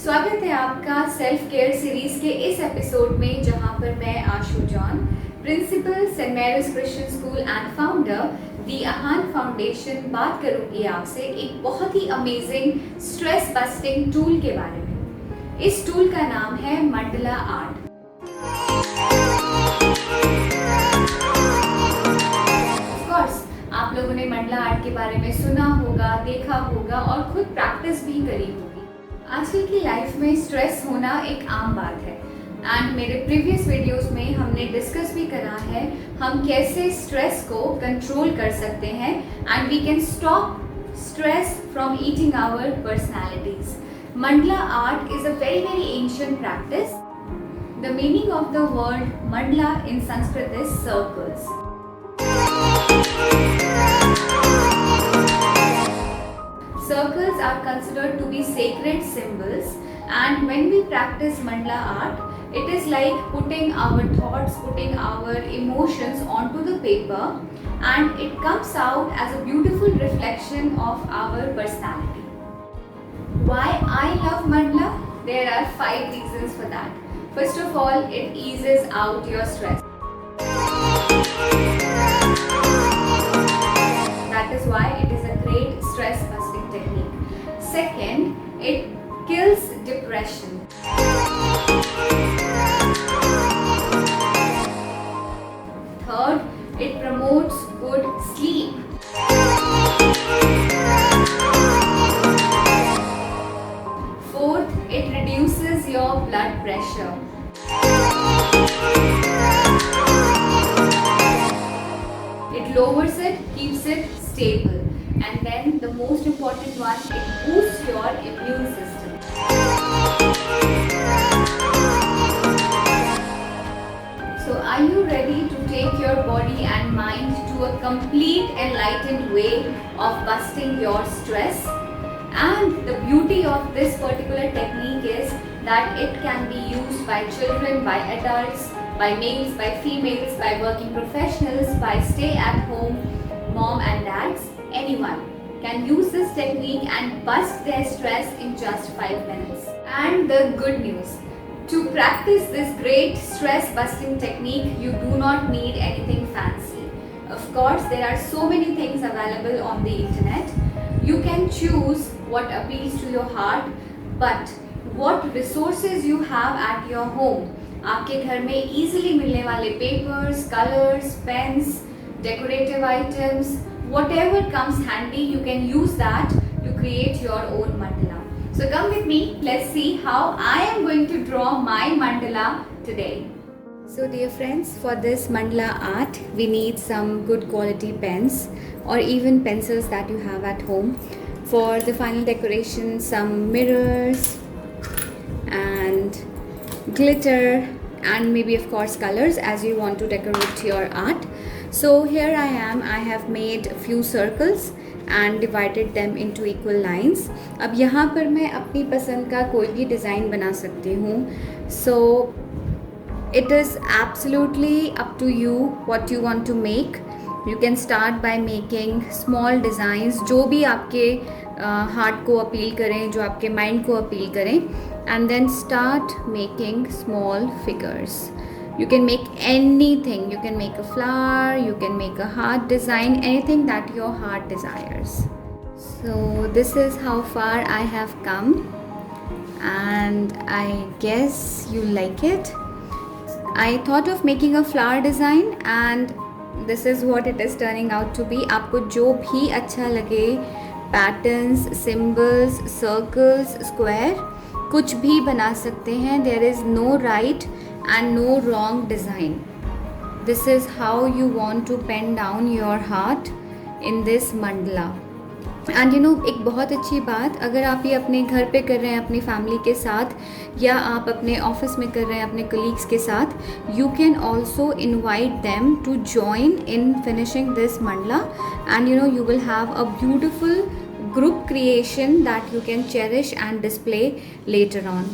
स्वागत है आपका सेल्फ केयर सीरीज के इस एपिसोड में, जहां पर मैं Ashu John, principal saint Mary's Christian school and founder the Ahaan foundation, बात करूंगी आपसे एक बहुत ही अमेजिंग स्ट्रेस बस्टिंग टूल के बारे में। इस टूल का नाम है मंडला आर्ट। आप लोगों ने मंडला आर्ट के बारे में सुना होगा, देखा होगा और खुद प्रैक्टिस भी करी होगी। आजकल की लाइफ में स्ट्रेस होना एक आम बात है एंड मेरे प्रीवियस वीडियोस में हमने डिस्कस भी करा है हम कैसे स्ट्रेस को कंट्रोल कर सकते हैं and we can stop stress from eating our personalities. Mandala art is a very ancient practice. The meaning of the word mandala in Sanskrit is circles. Circles are considered to be sacred symbols, and when we practice mandala art, it is like putting our thoughts, putting our emotions onto the paper, and it comes out as a beautiful reflection of our personality. Why I love mandala? There are 5 reasons for that. First of all, it eases out your stress. That is why it is a great stress busting technique. Second, it kills depression. Third, it promotes good sleep. Fourth, it reduces your blood pressure. It lowers it, keeps it stable. And then the most important one, it boosts your immune system. So are you ready to take your body and mind to a complete enlightened way of busting your stress? And the beauty of this particular technique is that it can be used by children, by adults, by males, by females, by working professionals, by stay-at-home mom and dads. Anyone can use this technique and bust their stress in just 5 minutes. And the good news, to practice this great stress busting technique, you do not need anything fancy. Of course, there are so many things available on the internet. You can choose what appeals to your heart, but what resources you have at your home. आपके घर में easily मिलने वाले papers, colors, pens, decorative items, whatever comes handy, you can use that to create your own mandala. So come with me, let's see how I am going to draw my mandala today. So dear friends, for this mandala art, we need some good quality pens or even pencils that you have at home. For the final decoration, some mirrors and glitter and maybe of course colors as you want to decorate your art. So here I am, I have made a few circles and divided them into equal lines. अब यहाँ पर मैं अपनी पसंद का कोई भी design बना सकती हूँ. So it is absolutely up to you what you want to make. You can start by making small designs जो भी आपके हार्ट को अपील करें, जो आपके माइंड को अपील करें, and then start making small figures. You can make anything. You can make a flower, you can make a heart design, anything that your heart desires. So this is how far I have come and I guess you like it. I thought of making a flower design and this is what it is turning out to be. आपको जो भी अच्छा लगे, patterns, symbols, circles, square, कुछ भी बना सकते हैं. There is no right and no wrong design. This is how you want to pen down your heart in this mandala. And you no, एक बहुत अच्छी बात, अगर आप ये अपने घर पे कर रहे हैं अपनी फैमिली के साथ या आप अपने ऑफिस में कर रहे हैं अपने कलीग्स के साथ, you can also invite them to join in finishing this mandala and you know you will have a beautiful group creation that you can cherish and display later on.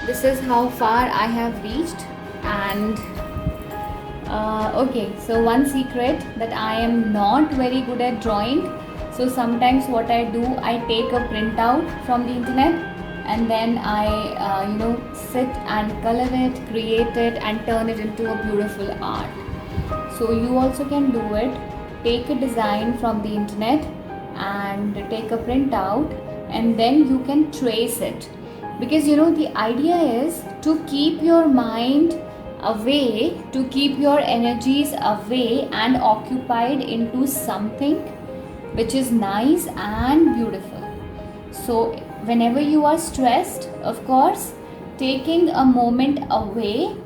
This is how far I have reached and okay, so one secret that I am not very good at drawing. So sometimes what I do, I take a printout from the internet and then I sit and color it, create it, and turn it into a beautiful art. So you also can do it. Take a design from the internet and take a printout, and then you can trace it, because the idea is to keep your mind away, to keep your energies away and occupied into something which is nice and beautiful. So whenever you are stressed, of course, taking a moment away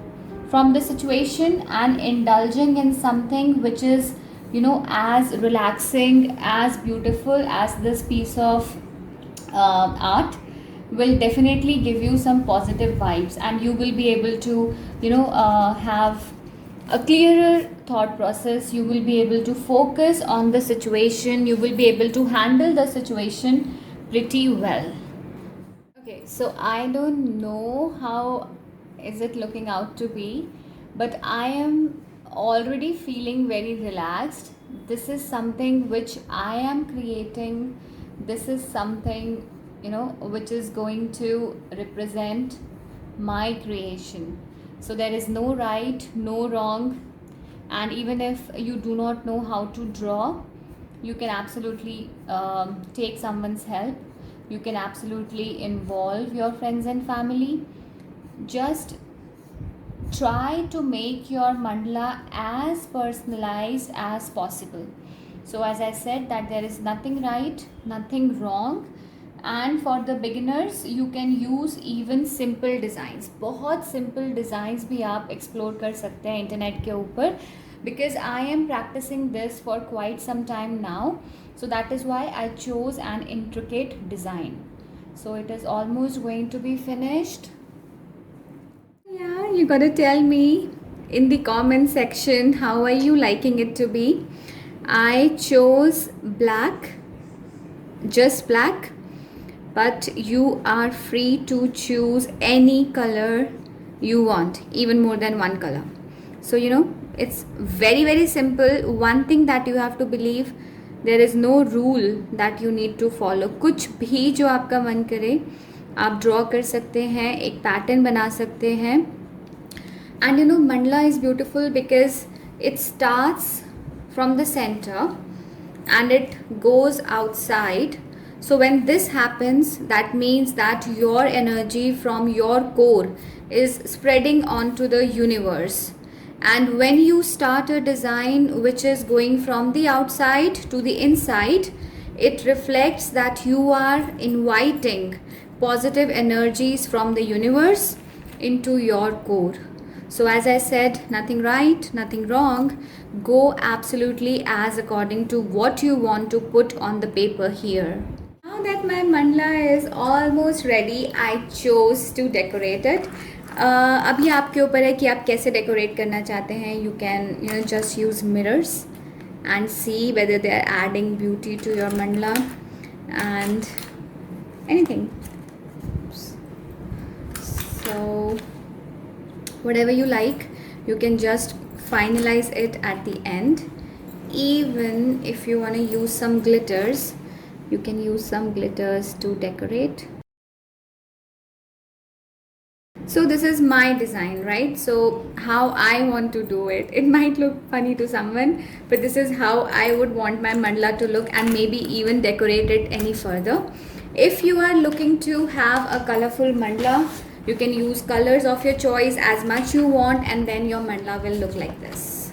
from the situation and indulging in something which is as relaxing, as beautiful as this piece of art will definitely give you some positive vibes, and you will be able to have a clearer thought process. You will be able to focus on the situation, you will be able to handle the situation pretty well. Okay, so I don't know how is it looking out to be, but I am already feeling very relaxed. This is something which I am creating. This is something which is going to represent my creation. So there is no right, no wrong, and even if you do not know how to draw, you can absolutely take someone's help. You can absolutely involve your friends and family. Just try to make your mandala as personalized as possible. So as I said, that there is nothing right, nothing wrong, and for the beginners you can use even simple designs. बहुत simple designs भी आप explore कर सकते हैं internet के ऊपर, because I am practicing this for quite some time now. So that is why I chose an intricate design. So it is almost going to be finished. Yeah, you gotta tell me in the comment section how are you liking it to be. I chose black, just black, but you are free to choose any color you want, even more than one color. So it's very very simple. One thing that you have to believe, there is no rule that you need to follow. कुछ भी जो आपका मन करे आप draw कर सकते हैं, एक पैटर्न बना सकते हैं. And mandala is beautiful because it starts from the center and it goes outside. So when this happens, that means that your energy from your core is spreading onto the universe. And when you start a design which is going from the outside to the inside, it reflects that you are inviting positive energies from the universe into your core. So as I said, nothing right, nothing wrong. Go absolutely as according to what you want to put on the paper here. Now that my mandala is almost ready, I chose to decorate it. अभी आपके ऊपर है कि आप कैसे decorate करना चाहते हैं. You can just use mirrors and see whether they are adding beauty to your mandala and anything. So whatever you like, you can just finalize it at the end. Even if you want to use some glitters, you can use some glitters to decorate. So this is my design, right? So how I want to do it. It might look funny to someone, but this is how I would want my mandala to look, and maybe even decorate it any further. If you are looking to have a colorful mandala, you can use colors of your choice as much you want, and then your mandala will look like this.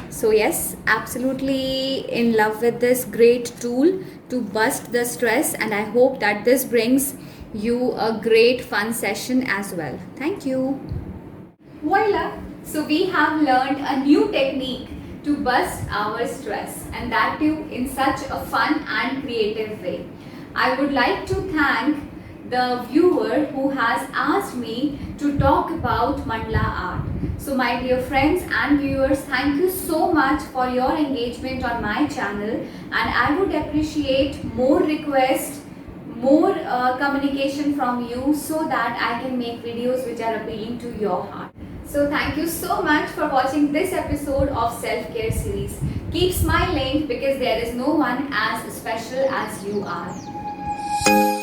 So yes, absolutely in love with this great tool to bust the stress, and I hope that this brings you a great fun session as well. Thank you. Voila! So we have learned a new technique to bust our stress, and that too in such a fun and creative way. I would like to thank the viewer who has asked me to talk about mandala art. So my dear friends and viewers, thank you so much for your engagement on my channel, and I would appreciate more requests, more communication from you, so that I can make videos which are appealing to your heart. So thank you so much for watching this episode of Self-Care series. Keep smiling, because there is no one as special as you are.